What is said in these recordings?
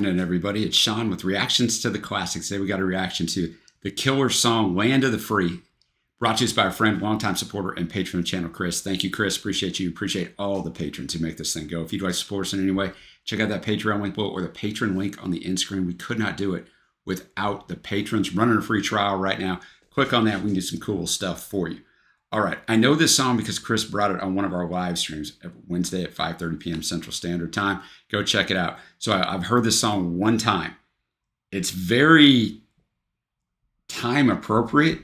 happening, everybody? It's Sean with Reactions to the Classics. Today we got a reaction to the killer song, Land of the Free, brought to us by our friend, longtime supporter, and patron of the channel, Chris. Thank you, Chris. Appreciate you. Appreciate all the patrons who make this thing go. If you'd like to support us in any way, check out that Patreon link below or the patron link on the end screen. We could not do it without the patrons. Running a free trial right now. Click on that. We can do some cool stuff for you. All right. I know this song because Chris brought it on one of our live streams Wednesday at 5:30 p.m. Central Standard Time. Go check it out. So I've heard this song one time. It's very time appropriate,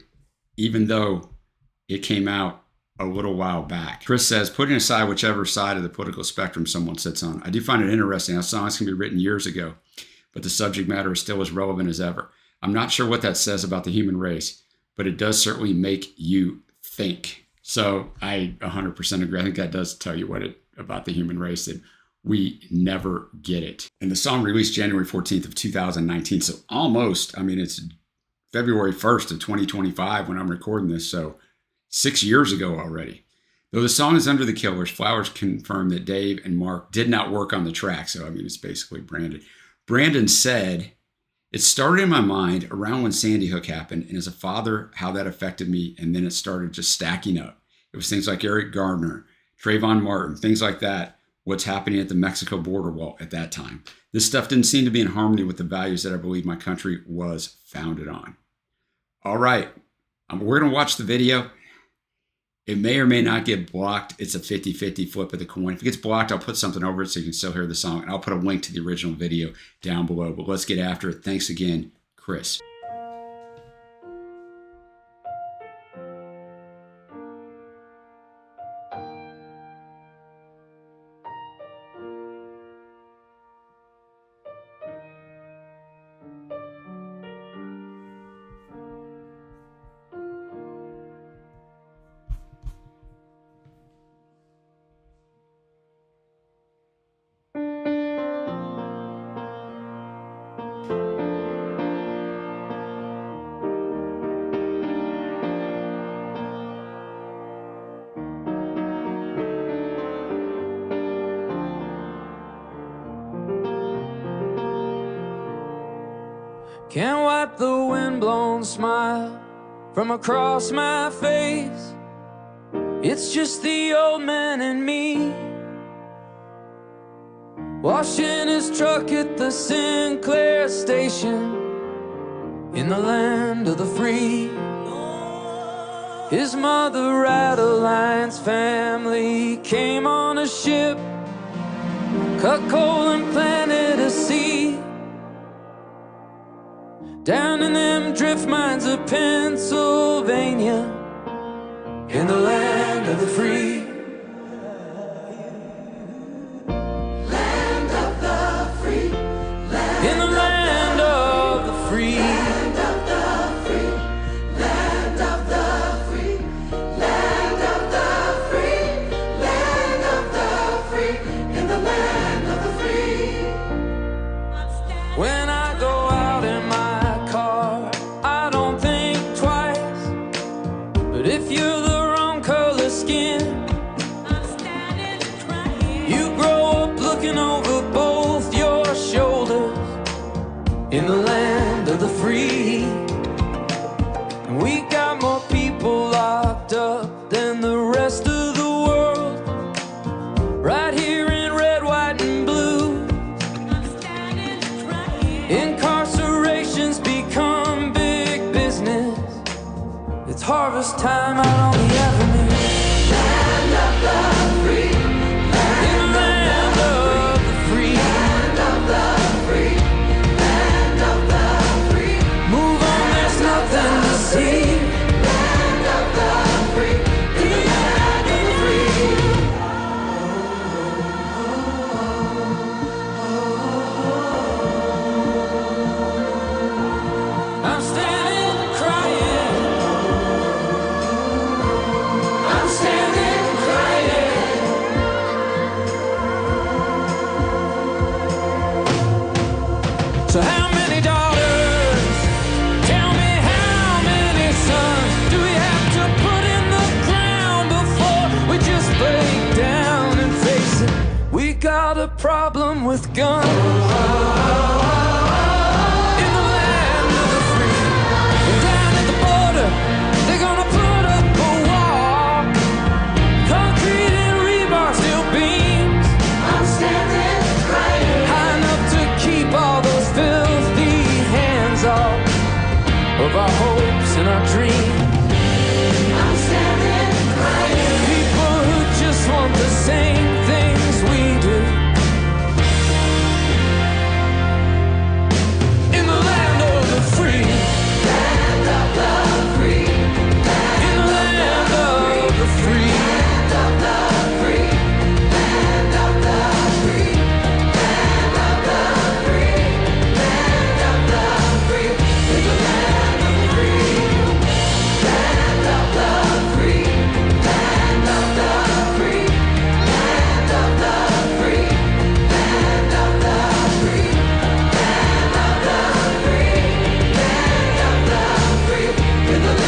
even though it came out a little while back. Chris says, putting aside whichever side of the political spectrum someone sits on, I do find it interesting how songs can be written years ago, but the subject matter is still as relevant as ever. I'm not sure what that says about the human race, but it does certainly make you think. So I 100% agree. I think that does tell you about the human race, that we never get it. And the song released January 14th of 2019. So almost, it's February 1st of 2025 when I'm recording this. So 6 years ago already. Though the song is under the Killers, Flowers confirmed that Dave and Mark did not work on the track. So, it's basically Brandon. Brandon said, it started in my mind around when Sandy Hook happened, and as a father, how that affected me, and then it started just stacking up. It was things like Eric Gardner, Trayvon Martin, things like that, what's happening at the Mexico border wall at that time. This stuff didn't seem to be in harmony with the values that I believe my country was founded on. All right, we're going to watch the video. It may or may not get blocked. It's a 50-50 flip of the coin. If it gets blocked, I'll put something over it so you can still hear the song. And I'll put a link to the original video down below. But let's get after it. Thanks again, Chris. Can't wipe the windblown smile from across my face. It's just the old man and me, washing his truck at the Sinclair station in the land of the free. His mother, Adeline's family, came on a ship, cut coal and planted a seed down in them drift mines of Pennsylvania, in the land of the free. Land of the free. In the land of the free. Land of the free. Land of the free. Land of the free. Land of the free. In the land of the free. When I go out in my if you're the wrong color skin, you grow up looking over both your shoulders in the land of the free. And we got more people locked up than the rest of the world, right here in red, white, and blue. Incarceration's become big business. It's harvest time out on the avenue. Land of the free. Land of the free. Land of the free. Land of the free. Move on, there's nothing to see. Land of the free. In the land of the free. I'm standing crying. So how many daughters? Tell me how many sons do we have to put in the ground before we just break down and face it? We got a problem with guns. of our hopes and our dreams. I'm standing crying. People who just want the same things we do. In the land of the free. Land of the free. In the land of the free. Land of the free. Land of the free. Land of the free. Land of the free. In the land of the free. Land of the free. Land of the free. Land of the free. Land of the free. Land of the free. Land of the free. In the land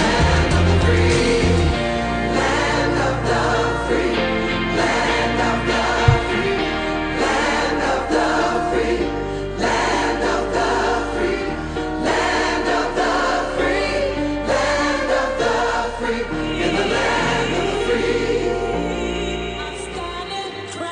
of the free. Land of the free. Land of the free. Land of the free. Land of the free. Land of the free. Land of the free. In the land of the free.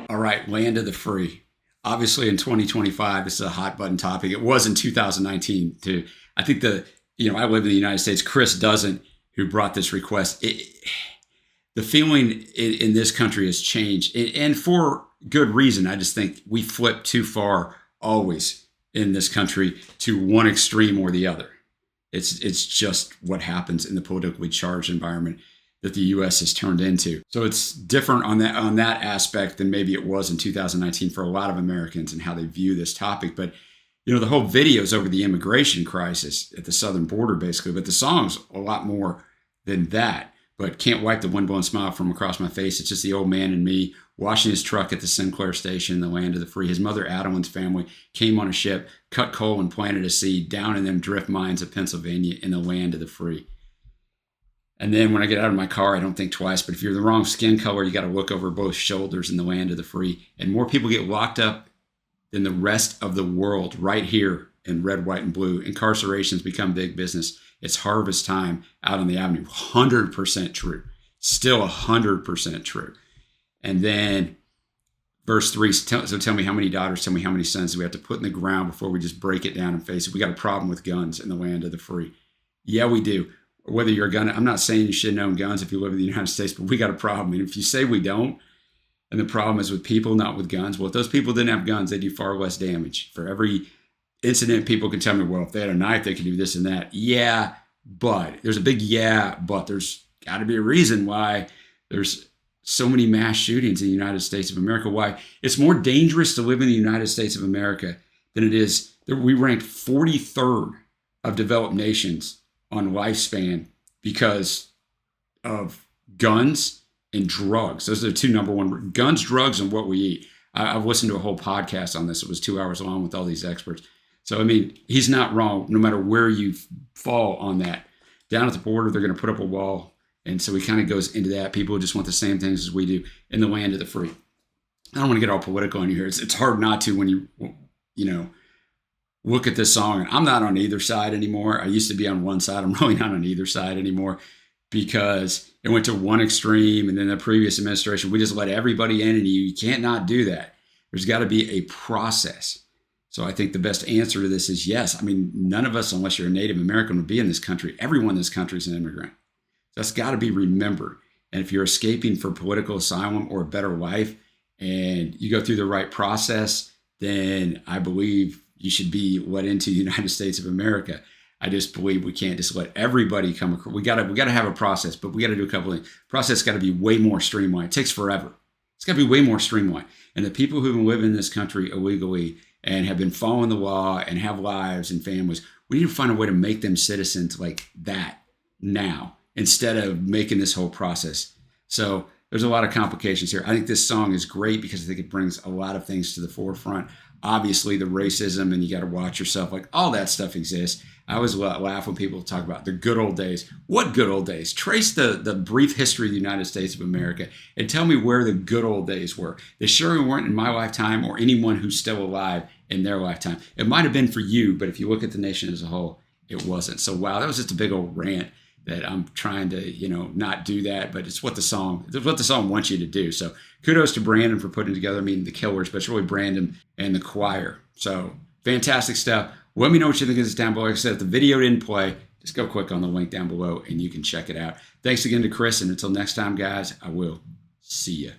All right, land of the free. Obviously, in 2025, this is a hot button topic. It was in 2019 too. I think I live in the United States. Chris doesn't, who brought this request. The feeling in this country has changed, and for good reason. I just think we flip too far always in this country to one extreme or the other. It's just what happens in the politically charged environment that the U.S. has turned into. So it's different on that aspect than maybe it was in 2019 for a lot of Americans and how they view this topic. But the whole video is over the immigration crisis at the southern border, basically. But the song's a lot more than that. But can't wipe the windblown smile from across my face. It's just the old man and me washing his truck at the Sinclair station in the land of the free. His mother, Adeline's family, came on a ship, cut coal and planted a seed down in them drift mines of Pennsylvania in the land of the free. And then when I get out of my car, I don't think twice. But if you're the wrong skin color, you got to look over both shoulders in the land of the free. And more people get locked up than the rest of the world right here in red, white, and blue. Incarcerations become big business. It's harvest time out on the avenue. 100% true. Still 100% true. And then verse 3, so tell me how many daughters, tell me how many sons do we have to put in the ground before we just break it down and face it. We got a problem with guns in the land of the free. Yeah, we do. Whether you're a gun, I'm not saying you shouldn't own guns if you live in the United States, but we got a problem. And if you say we don't, and the problem is with people, not with guns, well, if those people didn't have guns, they do far less damage. For every incident, people can tell me, well, if they had a knife, they could do this and that. Yeah, but there's a big but there's got to be a reason why there's so many mass shootings in the United States of America, why it's more dangerous to live in the United States of America than it is. We ranked 43rd of developed nations on lifespan because of guns and drugs. Those are the two number one: guns, drugs, and what we eat. I've listened to a whole podcast on this. It was 2 hours long with all these experts. So, I mean, he's not wrong no matter where you fall on that. Down at the border, they're going to put up a wall. And so he kind of goes into that. People just want the same things as we do in the land of the free. I don't want to get all political on you here. It's hard not to when you look at this song. And I'm not on either side anymore. I used to be on one side. I'm really not on either side anymore because it went to one extreme. And then the previous administration, we just let everybody in, and you can't not do that. There's got to be a process. So I think the best answer to this is yes. I mean, none of us, unless you're a Native American, would be in this country. Everyone in this country is an immigrant. That's got to be remembered. And if you're escaping for political asylum or a better life and you go through the right process, then I believe you should be let into the United States of America. I just believe we can't just let everybody come across. We got to have a process, but we got to do a couple of things. Process got to be way more streamlined. It takes forever. It's got to be way more streamlined. And the people who've been living in this country illegally and have been following the law and have lives and families, we need to find a way to make them citizens like that now, instead of making this whole process. So there's a lot of complications here. I think this song is great because I think it brings a lot of things to the forefront. Obviously, the racism, and you got to watch yourself. Like, all that stuff exists. I always laugh when people talk about the good old days. What good old days? Trace the brief history of the United States of America and tell me where the good old days were. They sure weren't in my lifetime or anyone who's still alive in their lifetime. It might have been for you, but if you look at the nation as a whole, it wasn't. So, wow, that was just a big old rant that I'm trying to, not do that, but it's what the song wants you to do. So kudos to Brandon for putting together, the Killers, but it's really Brandon and the choir. So fantastic stuff. Let me know what you think of this down below. Like I said, if the video didn't play, just go click on the link down below and you can check it out. Thanks again to Chris, and until next time, guys, I will see you.